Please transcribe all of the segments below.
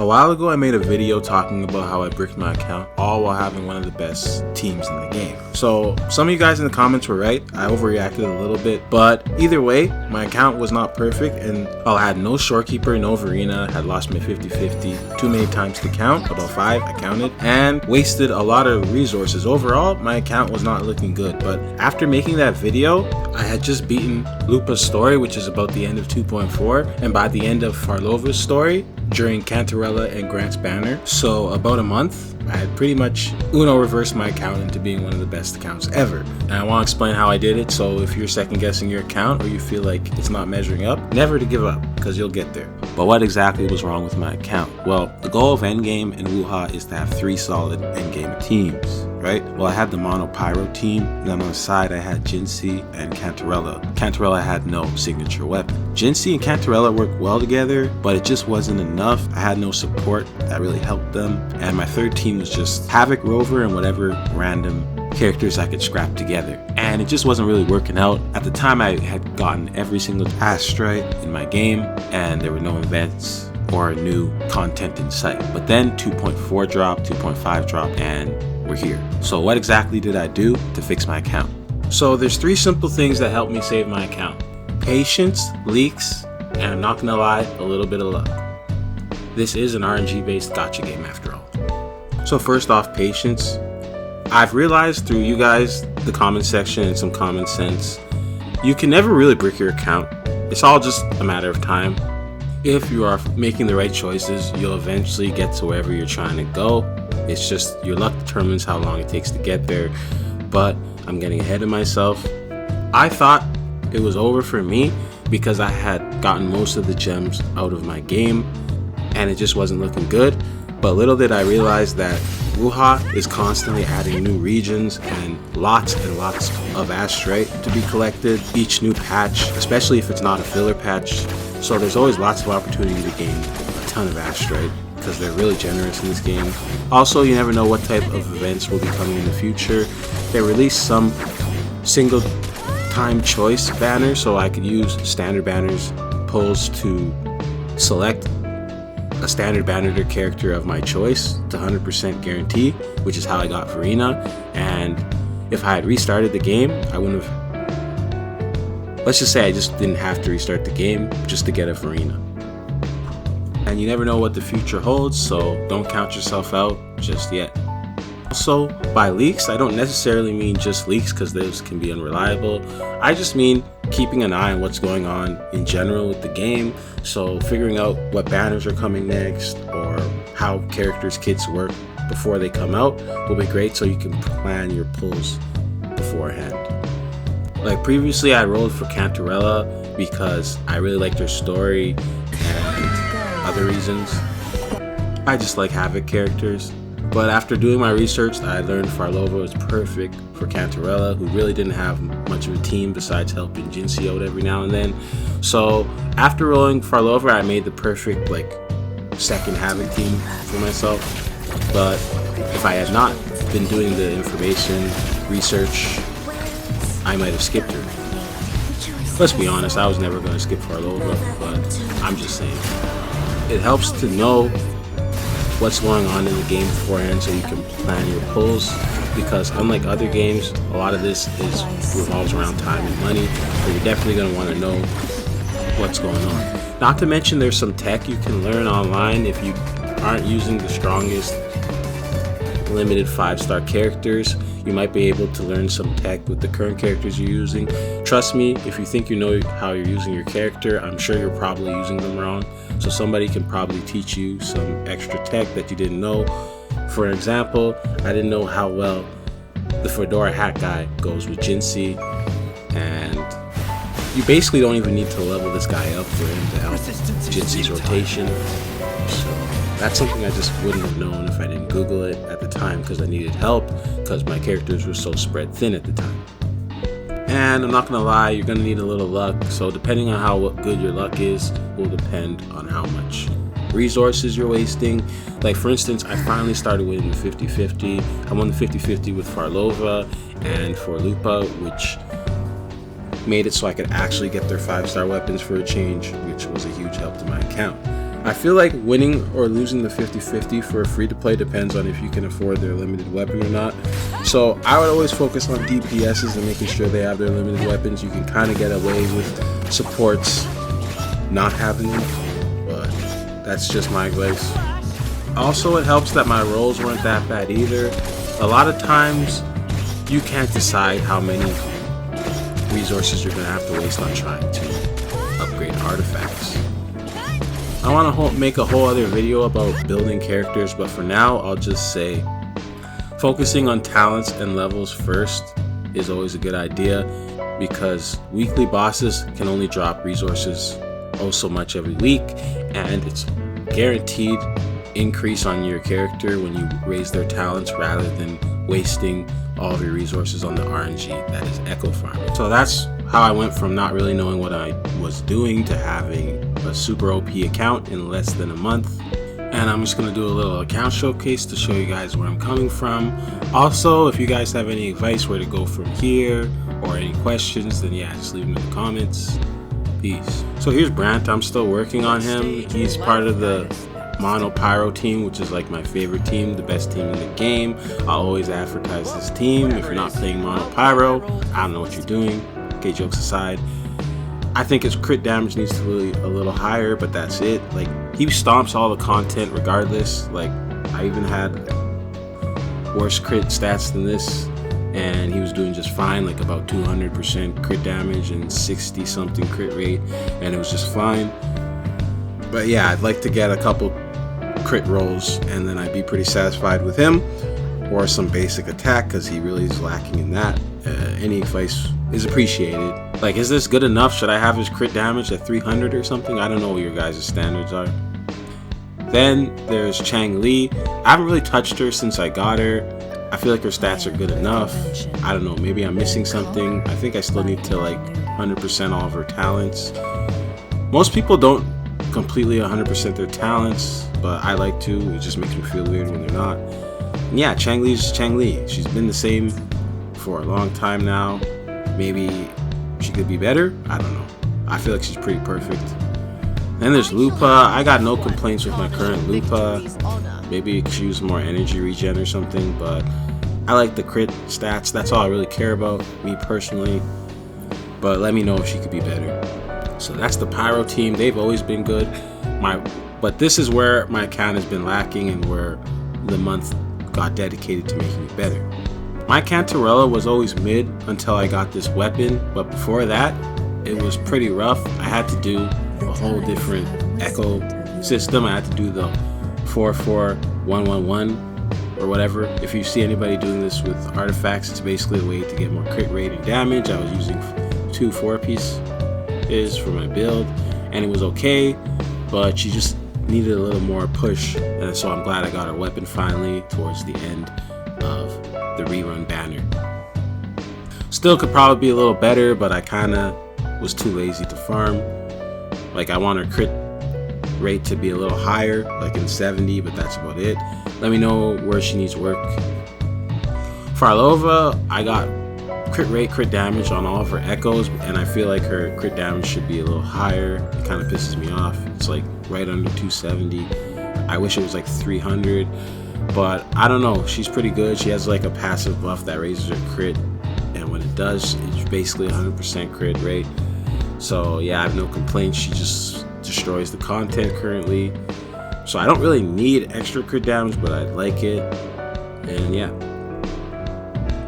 A while ago I made a video talking about how I bricked my account, all while having one of the best teams in the game. So some of you guys in the comments were right, I overreacted a little bit, but either way, my account was not perfect and I had no shorekeeper, no Verena, had lost my 50-50 too many times to count, about 5 I counted, and wasted a lot of resources. Overall, my account was not looking good, but after making that video, I had just beaten Lupa's story, which is about the end of 2.4, and by the end of Farlova's story, during Cantarella and Grant's banner. So about a month, I had pretty much Uno reversed my account into being one of the best accounts ever. And I want to explain how I did it, so if you're second guessing your account or you feel like it's not measuring up, never to give up, because you'll get there. But what exactly was wrong with my account? Well, the goal of endgame in Wuha is to have 3 solid endgame teams, right? Well, I had the Mono Pyro team, and then on the side I had Jinsei and Cantarella. Cantarella had no signature weapon. Jinsei and Cantarella worked well together, but it just wasn't enough. I had no support that really helped them, and my third team was just Havoc, Rover, and whatever random characters I could scrap together. And it just wasn't really working out. At the time, I had gotten every single astrite in my game, and there were no events or new content in sight. But then 2.4 dropped, 2.5 dropped, and we're here. So what exactly did I do to fix my account? So there's 3 simple things that helped me save my account. Patience, leaks, and I'm not gonna lie, a little bit of luck. This is an RNG based gacha game after all. So first off, patience. I've realized through you guys, the comment section, and some common sense, you can never really brick your account. It's all just a matter of time. If you are making the right choices, you'll eventually get to wherever you're trying to go. It's just your luck determines how long it takes to get there, but I'm getting ahead of myself. I thought it was over for me because I had gotten most of the gems out of my game and it just wasn't looking good. But little did I realize that Wuha is constantly adding new regions and lots of astrite to be collected each new patch, especially if it's not a filler patch. So there's always lots of opportunity to gain a ton of astrite because they're really generous in this game. Also, you never know what type of events will be coming in the future. They released some single time choice banners, so I could use standard banners pulls to select a standard banner character of my choice to 100% guarantee, which is how I got Verena. And if I had restarted the game, I wouldn't have, let's just say I just didn't have to restart the game just to get a Verena. And you never know what the future holds, so don't count yourself out just yet. Also, by leaks, I don't necessarily mean just leaks because those can be unreliable. I just mean keeping an eye on what's going on in general with the game. So figuring out what banners are coming next or how characters' kits work before they come out will be great so you can plan your pulls beforehand. Like previously, I rolled for Cantarella because I really liked her story and other reasons. I just like Havoc characters. But after doing my research, I learned Farlova was perfect for Cantarella, who really didn't have much of a team besides helping Jinsei out every now and then. So after rolling Farlova, I made the perfect second Havoc team for myself. But if I had not been doing the information research, I might have skipped her. Let's be honest, I was never going to skip Farlova, but I'm just saying. It helps to know what's going on in the game beforehand so you can plan your pulls, because unlike other games, a lot of this revolves around time and money, so you're definitely going to want to know what's going on. Not to mention there's some tech you can learn online if you aren't using the strongest limited 5-star characters. You might be able to learn some tech with the current characters you're using. Trust me, if you think you know how you're using your character, I'm sure you're probably using them wrong. So somebody can probably teach you some extra tech that you didn't know. For example, I didn't know how well the Fedora hat guy goes with Jinsei, and you basically don't even need to level this guy up for him to help Jinsei's rotation. So that's something I just wouldn't have known if I didn't Google it at the time, because I needed help because my characters were so spread thin at the time. And I'm not gonna lie, you're gonna need a little luck, so depending on how good your luck is will depend on how much resources you're wasting. Like for instance, I finally started winning the 50-50. I won the 50-50 with Farlova and for Lupa, which made it so I could actually get their 5-star weapons for a change, which was a huge help to my account. I feel like winning or losing the 50-50 for a free-to-play depends on if you can afford their limited weapon or not. So I would always focus on DPSs and making sure they have their limited weapons. You can kind of get away with supports not having them, but that's just my advice. Also, it helps that my rolls weren't that bad either. A lot of times you can't decide how many resources you're going to have to waste on trying to upgrade artifacts. I want to make a whole other video about building characters, but for now I'll just say focusing on talents and levels first is always a good idea, because weekly bosses can only drop resources oh so much every week, and it's guaranteed increase on your character when you raise their talents rather than wasting all of your resources on the RNG, that is echo farming. So that's how I went from not really knowing what I was doing to having a super OP account in less than a month. And I'm just gonna do a little account showcase to show you guys where I'm coming from. Also, if you guys have any advice where to go from here or any questions, then yeah, just leave them in the comments. Peace. So here's Brant. I'm still working on him. He's part of the Mono Pyro team, which is like my favorite team, the best team in the game. I'll always advertise this team. If you're not playing Mono Pyro, I don't know what you're doing. Okay, jokes aside, I think his crit damage needs to be a little higher, but that's it. Like, he stomps all the content regardless. Like, I even had worse crit stats than this, and he was doing just fine, like about 200% crit damage and 60 something crit rate, and it was just fine. But yeah, I'd like to get a couple crit rolls and then I'd be pretty satisfied with him, or some basic attack, because he really is lacking in that. Any advice is appreciated. Like, is this good enough? Should I have his crit damage at 300 or something? I don't know what your guys' standards are. Then there's Chang Li. I haven't really touched her since I got her. I feel like her stats are good enough. I don't know, maybe I'm missing something. I think I still need to like 100% all of her talents. Most people don't completely 100% their talents, but I like to. It just makes me feel weird when they're not. And yeah, Chang Li's Chang Li. She's been the same for a long time now. Maybe she could be better. I don't know. I feel like she's pretty perfect. Then there's Lupa. I got no complaints with my current Lupa. Maybe it could use more energy regen or something, but I like the crit stats. That's all I really care about, me personally. But let me know if she could be better. So that's the Pyro team. They've always been good. But this is where my account has been lacking and where the month got dedicated to making it better. My Cantarella was always mid until I got this weapon, but before that, it was pretty rough. I had to do a whole different echo system. I had to do the 4-4-1-1-1 or whatever. If you see anybody doing this with artifacts, it's basically a way to get more crit rate and damage. I was using 2 4-pieces for my build, and it was okay, but she just needed a little more push, and so I'm glad I got her weapon finally towards the end of the rerun banner. Still could probably be a little better, but I kind of was too lazy to farm. Like, I want her crit rate to be a little higher, like in 70, but that's about it. Let me know where she needs work. Farlova, I got crit rate, crit damage on all of her echoes, and I feel like her crit damage should be a little higher. It kind of pisses me off. It's like right under 270. I wish it was like 300, but I don't know. She's pretty good. She has like a passive buff that raises her crit, and when it does, it's basically 100% crit rate. So yeah, I have no complaints. She just destroys the content currently. So I don't really need extra crit damage, but I like it. And yeah.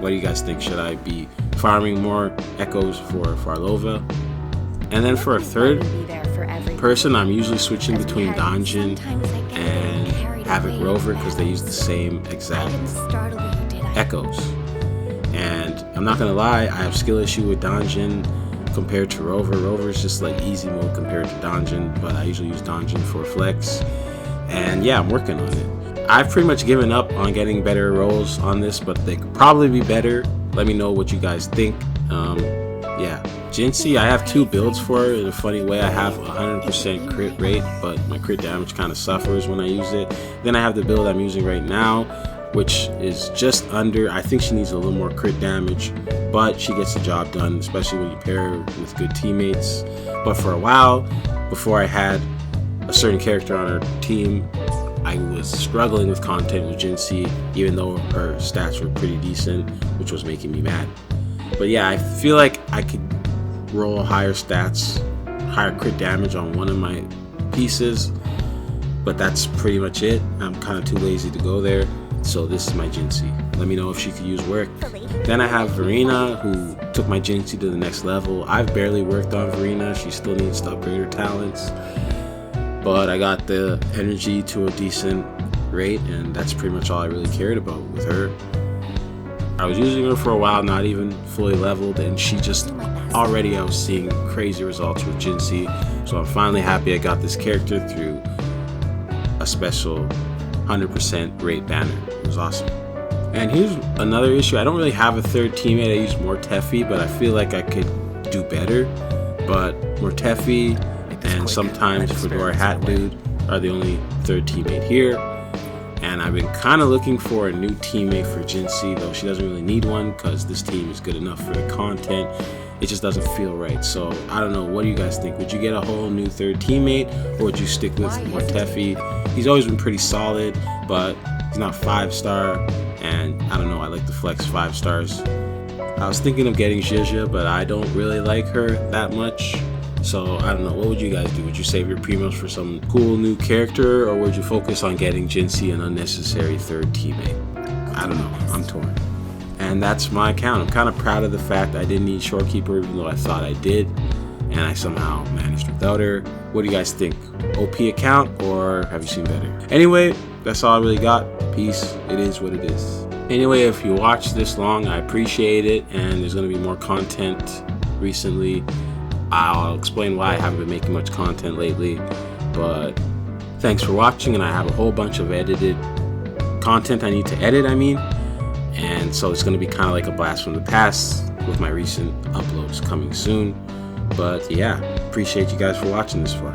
What do you guys think? Should I be farming more echoes for Farlova? And then for a third person, I'm usually switching between Donjin and Havoc Rover because they use the same exact echoes. And I'm not gonna lie, I have skill issue with Donjin compared to Rover. Rover is just like easy mode compared to Donjin, but I usually use Donjin for flex. And yeah, I'm working on it. I've pretty much given up on getting better rolls on this, but they could probably be better. Let me know what you guys think. Yeah, Jinxie, I have 2 builds for it. In a funny way, I have 100% crit rate, but my crit damage kind of suffers when I use it. Then I have the build I'm using right now, which is just under. I think she needs a little more crit damage, but she gets the job done, especially when you pair her with good teammates. But for a while, before I had a certain character on our team, I was struggling with content with Jinxie, even though her stats were pretty decent, which was making me mad. But yeah, I feel like I could roll higher stats, higher crit damage on one of my pieces, but that's pretty much it. I'm kind of too lazy to go there, so this is my Jinxie. Let me know if she could use work. Then I have Verena, who took my Jinxie to the next level. I've barely worked on Verena. She still needs to upgrade her talents, but I got the energy to a decent rate, and that's pretty much all I really cared about with her. I was using her for a while, not even fully leveled, and she just already I was seeing crazy results with Jinxie, so I'm finally happy I got this character through a special 100% rate banner. It was awesome. And here's another issue. I don't really have a third teammate. I use Mortefi, but I feel like I could do better. But Mortefi and sometimes Fedora Hat Dude are the only third teammate here. And I've been kind of looking for a new teammate for Jinxie, though she doesn't really need one because this team is good enough for the content. It just doesn't feel right. So I don't know. What do you guys think? Would you get a whole new third teammate, or would you stick with Mortefi? He's always been pretty solid, but he's not 5-star, and I don't know. I like to flex 5 stars. I was thinking of getting Zhizha, but I don't really like her that much. So I don't know. What would you guys do? Would you save your primos for some cool new character, or would you focus on getting Jinxie, an unnecessary third teammate? I don't know. I'm torn. And that's my account. I'm kind of proud of the fact I didn't need Shorekeeper, even though I thought I did, and I somehow managed without her. What do you guys think? OP account, or have you seen better? Anyway, that's all I really got. Peace. It is what it is. Anyway, if you watched this long, I appreciate it, and there's going to be more content recently. I'll explain why I haven't been making much content lately, but thanks for watching, and I have a whole bunch of edited content I need to edit, and so it's going to be kind of like a blast from the past with my recent uploads coming soon. But yeah, appreciate you guys for watching this far.